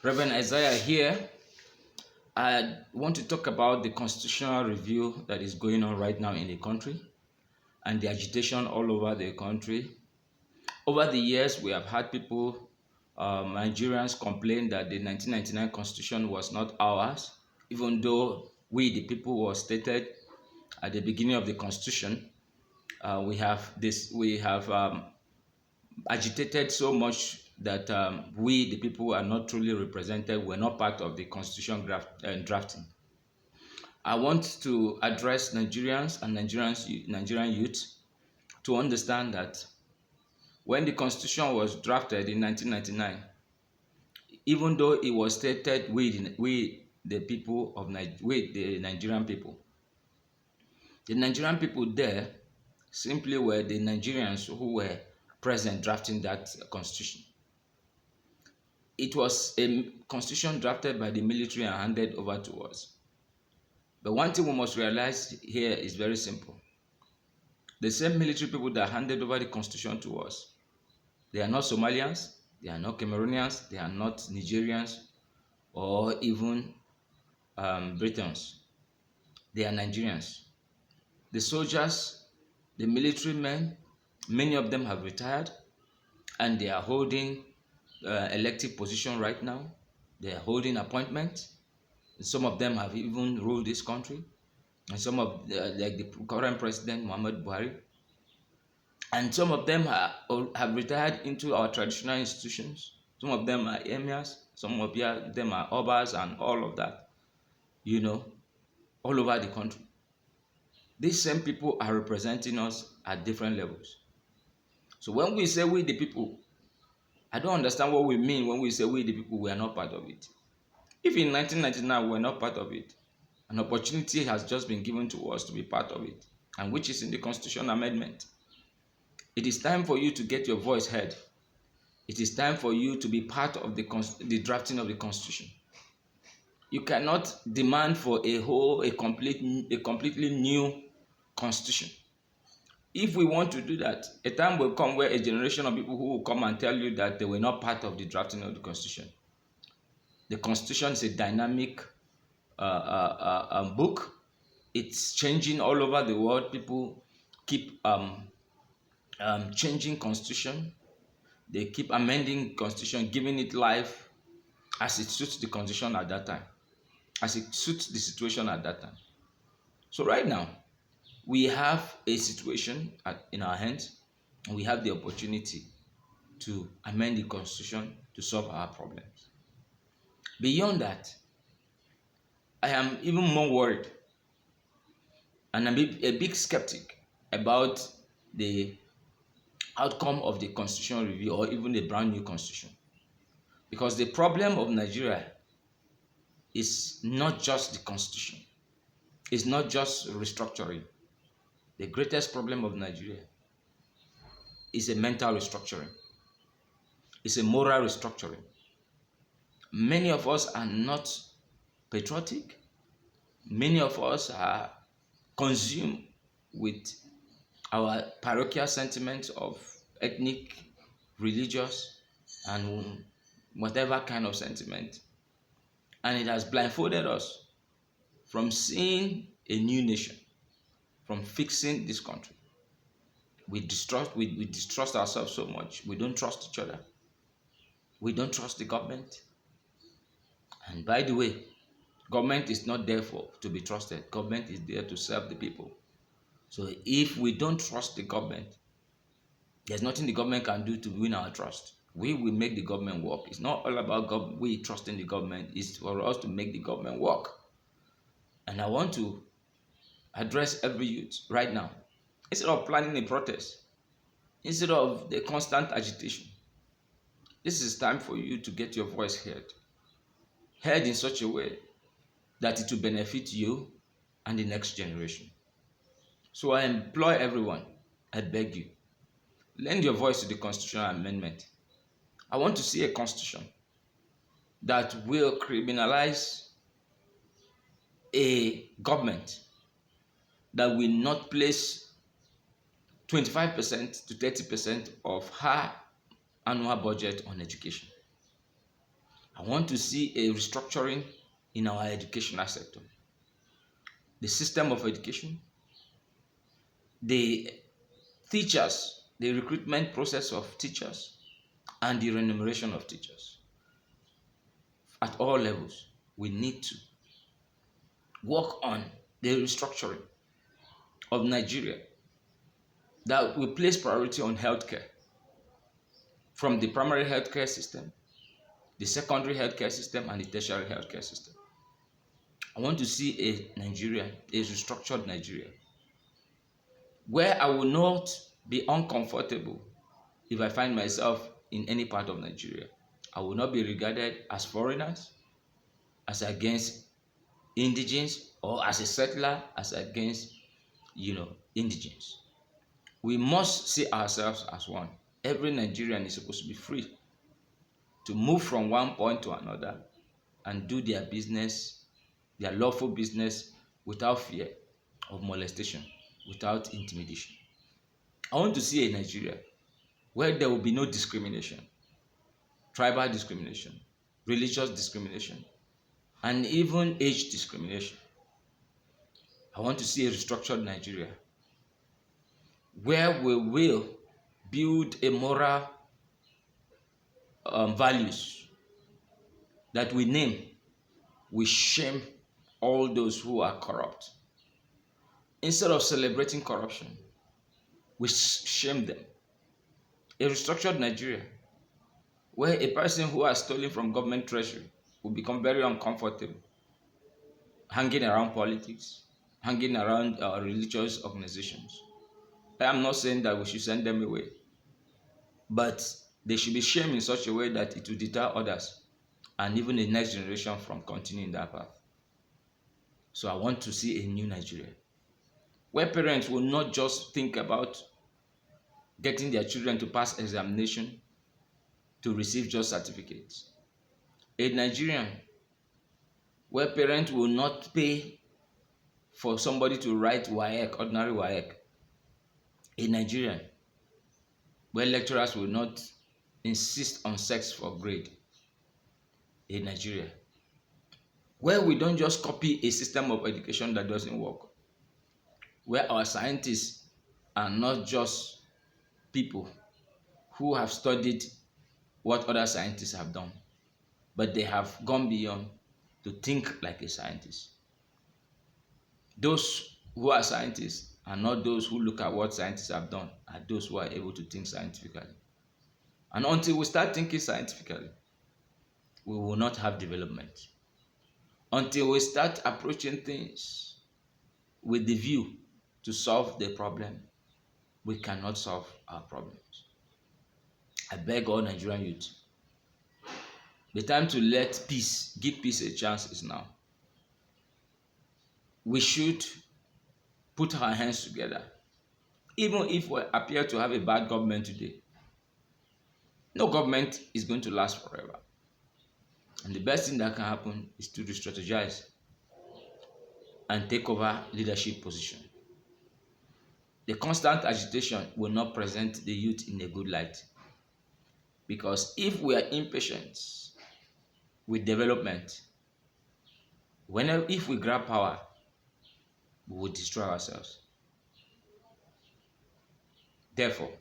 Reverend Isaiah here. I want to talk about the constitutional review that is going on right now in the country and the agitation all over the country. Over the years, we have had people, Nigerians, complain that the 1999 constitution was not ours, even though we, the people, was stated at the beginning of the constitution. We have agitated so much that we, the people, are not truly represented. We're not part of the constitution drafting. I want to address Nigerians and Nigerian youth to understand that when the constitution was drafted in 1999, even though it was stated we the people of we the Nigerian people, the Nigerian people there simply were the Nigerians who were present drafting that constitution. It was a constitution drafted by the military and handed over to us. But one thing we must realize here is very simple. The same military people that handed over the constitution to us, they are not Somalians, they are not Cameroonians, they are not Nigerians, or even Britons. They are Nigerians. The soldiers, the military men, many of them have retired and they are holding elective position right now. They are holding appointments. Some of them have even ruled this country, and some of like the current president Muhammad Buhari, and some of them have retired into our traditional institutions. Some of them are emirs, some of them are obas, and all of that, all over the country. These same people are representing us at different levels. So when we say we the people, I don't understand what we mean when we say we the people, we are not part of it. If in 1999 we were not part of it, an opportunity has just been given to us to be part of it, and which is in the Constitution Amendment. It is time for you to get your voice heard. It is time for you to be part of the drafting of the Constitution. You cannot demand for a completely new Constitution. If we want to do that, a time will come where a generation of people who will come and tell you that they were not part of the drafting of the Constitution. The Constitution is a dynamic book. It's changing all over the world. People keep changing Constitution. They keep amending Constitution, giving it life as it suits the Constitution at that time, as it suits the situation at that time. So right now, we have a situation in our hands, and we have the opportunity to amend the Constitution to solve our problems. Beyond that, I am even more worried, and I'm a big skeptic about the outcome of the constitutional review or even a brand new constitution. Because the problem of Nigeria is not just the constitution. It's not just restructuring. The greatest problem of Nigeria is a mental restructuring. It's a moral restructuring. Many of us are not patriotic. Many of us are consumed with our parochial sentiments of ethnic, religious, and whatever kind of sentiment. And it has blindfolded us from seeing a new nation, from fixing this country. We distrust ourselves so much. We don't trust each other. We don't trust the government. And by the way, government is not there to be trusted. Government is there to serve the people. So if we don't trust the government, there's nothing the government can do to win our trust. We will make the government work. It's not all about we trusting the government. It's for us to make the government work. And I want to address every youth right now. Instead of planning a protest, instead of the constant agitation, this is time for you to get your voice heard in such a way that it will benefit you and the next generation. So I implore everyone, I beg you, lend your voice to the constitutional amendment. I want to see a constitution that will criminalize a government that will not place 25% to 30% of her annual budget on education. I want to see a restructuring in our educational sector, the system of education, the teachers, the recruitment process of teachers, and the remuneration of teachers. At all levels, we need to work on the restructuring of Nigeria that will place priority on healthcare, from the primary healthcare system, the secondary healthcare system, and the tertiary healthcare system. I want to see a Nigeria, a restructured Nigeria, where I will not be uncomfortable if I find myself in any part of Nigeria. I will not be regarded as foreigners, as against indigens, or as a settler, as against, indigens. We must see ourselves as one. Every Nigerian is supposed to be free to move from one point to another and do their business, their lawful business, without fear of molestation, without intimidation. I want to see a Nigeria where there will be no discrimination, tribal discrimination, religious discrimination, and even age discrimination. I want to see a restructured Nigeria where we will build a moral values that we name, we shame all those who are corrupt. Instead of celebrating corruption, we shame them. A restructured Nigeria where a person who has stolen from government treasury will become very uncomfortable hanging around politics, hanging around religious organizations. I am not saying that we should send them away, but they should be shamed in such a way that it will deter others and even the next generation from continuing that path. So I want to see a new Nigeria where parents will not just think about getting their children to pass examination to receive just certificates. A Nigerian where parents will not pay for somebody to write WAEC, ordinary WAEC. A Nigerian where lecturers will not insist on sex for grade. A Nigeria where we don't just copy a system of education that doesn't work, where our scientists are not just people who have studied what other scientists have done, but they have gone beyond to think like a scientist. Those who are scientists are not those who look at what scientists have done, are those who are able to think scientifically. And until we start thinking scientifically, we will not have development. Until we start approaching things with the view to solve the problem, we cannot solve our problems. I beg all Nigerian youth, the time to let peace, give peace a chance is now. We should put our hands together. Even if we appear to have a bad government today, no government is going to last forever. And the best thing that can happen is to re-strategize and take over leadership position. The constant agitation will not present the youth in a good light. Because if we are impatient with development, if we grab power, we will destroy ourselves. Therefore,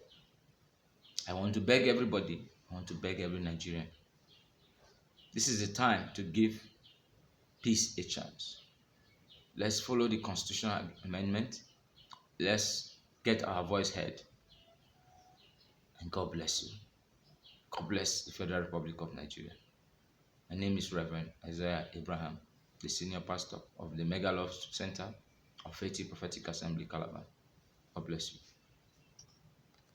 I want to beg everybody, I want to beg every Nigerian, this is the time to give peace a chance. Let's follow the constitutional amendment. Let's get our voice heard. And God bless you. God bless the Federal Republic of Nigeria. My name is Reverend Isaiah Abraham, the senior pastor of the Mega Love Center of Faith Prophetic Assembly, Calabar. God bless you.